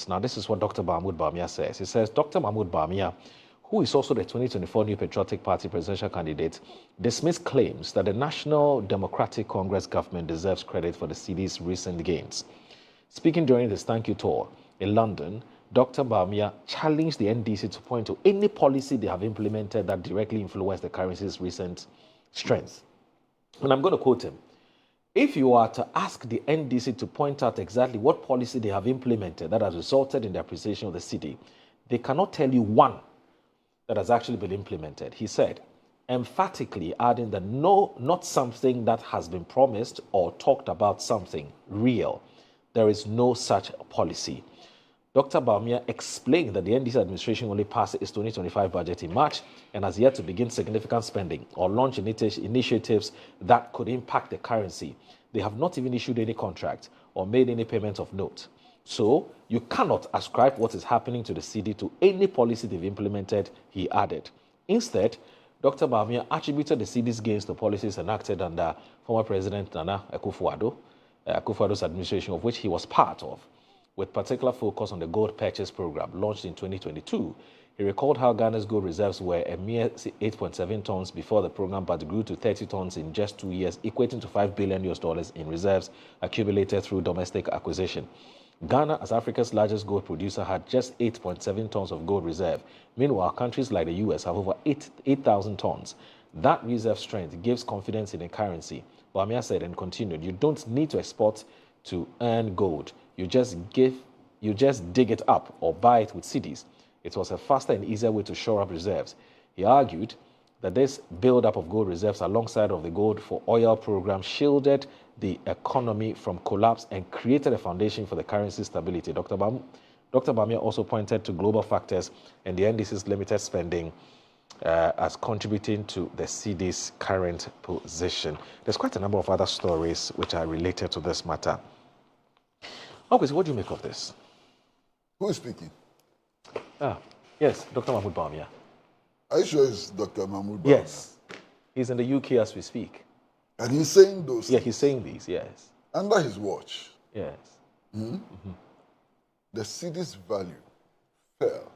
Now, this is what Dr. Bawumia says. He says, Dr. Bawumia, who is also the 2024 New Patriotic Party presidential candidate, dismissed claims that the National Democratic Congress government deserves credit for the Cedi's recent gains. Speaking during his thank you tour in London, Dr. Bawumia challenged the NDC to point to any policy they have implemented that directly influenced the currency's recent strength. And I'm going to quote him. If you are to ask the NDC to point out exactly what policy they have implemented that has resulted in the appreciation of the cedi, they cannot tell you one that has actually been implemented. He said, emphatically adding that no, not something that has been promised or talked about, something real. There is no such policy. Dr. Bawumia explained that the NDC administration only passed its 2025 budget in March and has yet to begin significant spending or launch initiatives that could impact the currency. They have not even issued any contract or made any payment of note. So you cannot ascribe what is happening to the cedi to any policy they've implemented, he added. Instead, Dr. Bawumia attributed the cedi's gains to policies enacted under former President Nana Akufo-Addo's administration, of which he was part of, with particular focus on the gold purchase program launched in 2022. He recalled how Ghana's gold reserves were a mere 8.7 tons before the program, but grew to 30 tons in just 2 years, equating to $5 billion in reserves accumulated through domestic acquisition. Ghana, as Africa's largest gold producer, had just 8.7 tons of gold reserve. Meanwhile, countries like the US have over 8,000 tons. That reserve strength gives confidence in the currency. Bawumia said and continued, you don't need to export to earn gold. You just dig it up or buy it with cedis. It was a faster and easier way to shore up reserves. He argued that this build-up of gold reserves alongside of the gold for oil program shielded the economy from collapse and created a foundation for the currency stability. Dr. Bawumia also pointed to global factors and the NDC's limited spending as contributing to the cedi's current position. There's quite a number of other stories which are related to this matter. Okay, so what do you make of this? Who is speaking? Yes, Dr. Mahmoud Bawumia. Are you sure it's Dr. Mahmoud Bawumia? Yes. He's in the UK as we speak. And he's saying those Yeah, things? he's saying these, yes. Under his watch? Yes. The cedi's value fell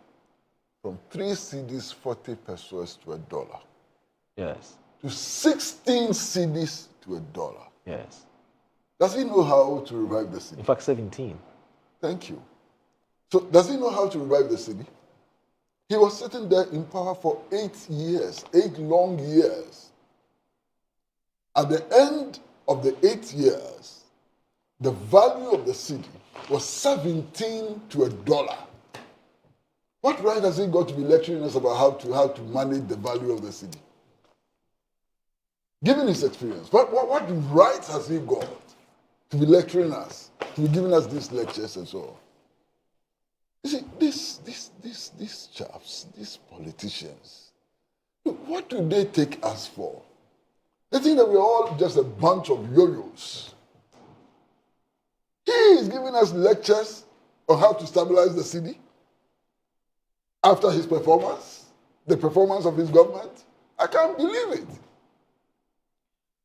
from 3 cedis 40 pesos to $1. Yes. To 16 cedis to $1. Yes. Does he know how to revive the cedi? In fact, 17. Thank you. So does he know how to revive the cedi? He was sitting there in power for 8 years, 8 long years. At the end of the 8 years, the value of the cedi was 17 to $1. What right has he got to be lecturing us about how to manage the value of the cedi? Given his experience, what right has he got to be lecturing us, to be giving us these lectures and so on? You see, these chaps, these politicians, look, what do they take us for? They think that we're all just a bunch of yo-yos. He is giving us lectures on how to stabilize the cedi after his performance, the performance of his government. I can't believe it.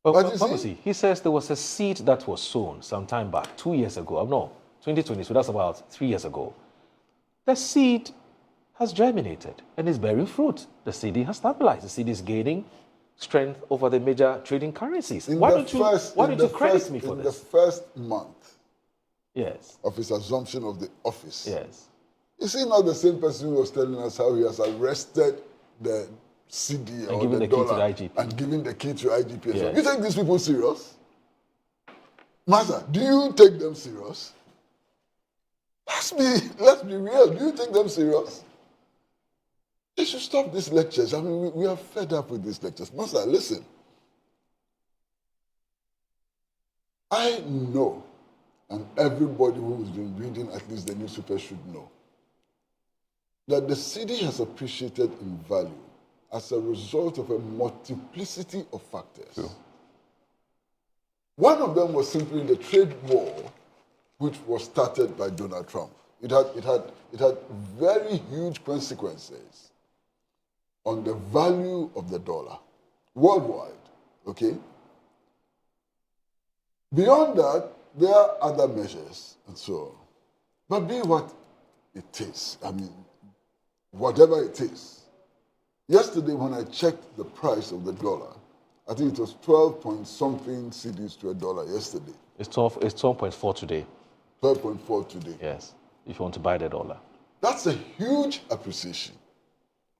But you see, he says there was a seed that was sown some time back, 2 years ago. No, 2020, so that's about 3 years ago. The seed has germinated and is bearing fruit. The cedi has stabilized. The cedi is gaining strength over the major trading currencies. Why don't you credit me for this? In the first month yes. of his assumption of the office, yes. is he not the same person who was telling us how he has arrested the cedi or the dollar and giving the key to IGP? Yes. You take these people serious? Master, do you take them serious? Let's be real. Do you take them serious? They should stop these lectures. I mean, we are fed up with these lectures. Master, listen. I know, and everybody who has been reading at least the newspaper should know, that the cedi has appreciated in value as a result of a multiplicity of factors. Sure. One of them was simply the trade war, which was started by Donald Trump. It had very huge consequences on the value of the dollar worldwide, okay? Beyond that, there are other measures and so on. But be what it is. I mean, whatever it is. Yesterday, when I checked the price of the dollar, I think it was 12 point something cedis to a dollar yesterday. It's 12. It's 12.4 today. 12.4 today. Yes, if you want to buy the dollar. That's a huge appreciation.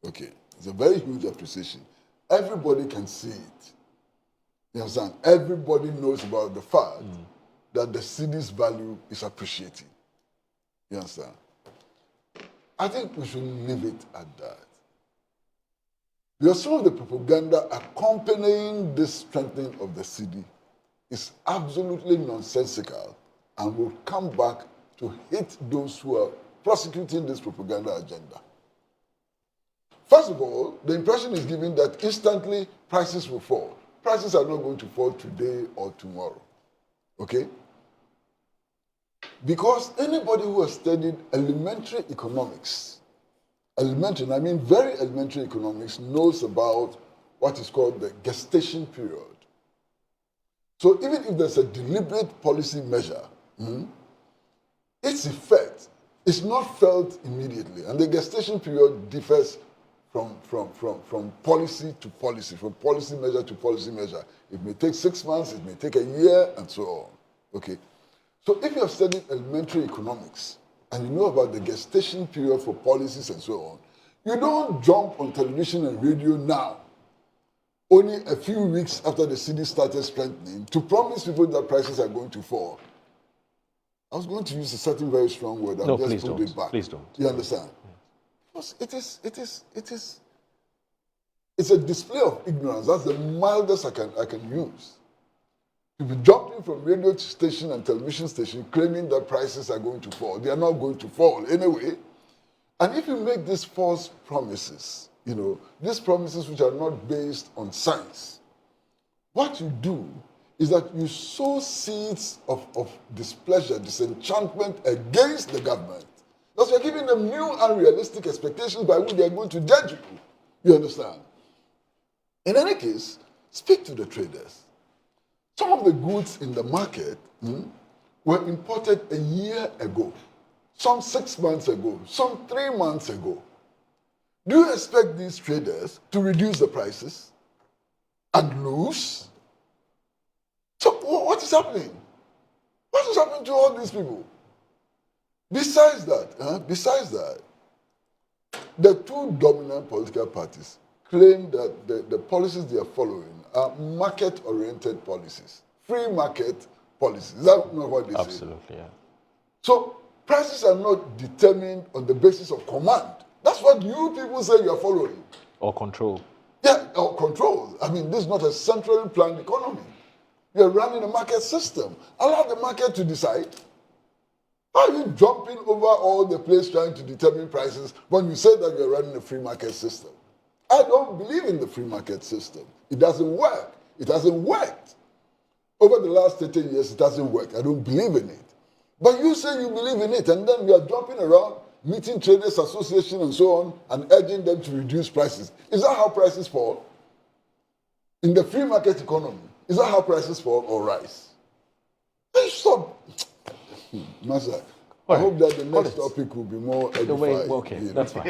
Okay, it's a very huge appreciation. Everybody can see it. You understand? Everybody knows about the fact that the city's value is appreciating. You understand? I think we should leave it at that. Because some of the propaganda accompanying this strengthening of the city is absolutely nonsensical and will come back to hit those who are prosecuting this propaganda agenda. First of all, the impression is given that instantly prices will fall. Prices are not going to fall today or tomorrow. Okay? Because anybody who has studied elementary economics, elementary, I mean very elementary economics, knows about what is called the gestation period. So even if there's a deliberate policy measure, its effect is not felt immediately. And the gestation period differs from policy to policy, from policy measure to policy measure. It may take 6 months, it may take a year, and so on. Okay. So if you have studied elementary economics and you know about the gestation period for policies and so on, you don't jump on television and radio now, only a few weeks after the city started strengthening, to promise people that prices are going to fall. I was going to use a certain very strong word. I'll just put it back. Please don't. You understand? Because it's a display of ignorance. That's the mildest I can use. To be jumping from radio station and television station claiming that prices are going to fall. They are not going to fall anyway. And if you make these false promises, these promises which are not based on science, what you do is that you sow seeds of displeasure, disenchantment against the government. Because you're giving them new unrealistic expectations by which they are going to judge you. You understand? In any case, speak to the traders. Some of the goods in the market were imported a year ago, some 6 months ago, some 3 months ago. Do you expect these traders to reduce the prices and lose? So what is happening? What is happening to all these people? Besides that, the two dominant political parties claim that the policies they are following are market-oriented policies, free market policies. Is that not what they say? Absolutely, yeah. So prices are not determined on the basis of command. That's what you people say you are following. Or control. Yeah, or control. I mean, this is not a centrally planned economy. You're running a market system. Allow the market to decide. Why are you jumping over all the place trying to determine prices when you say that you're running a free market system? I don't believe in the free market system. It doesn't work. It hasn't worked. Over the last 30 years, it hasn't worked. I don't believe in it. But you say you believe in it, and then you are jumping around, meeting traders association and so on, and urging them to reduce prices. Is that how prices fall? In the free market economy, is that how prices fall or rise? Hey, stop. Master, I hope that the next topic will be more edifying. Okay, that's fine.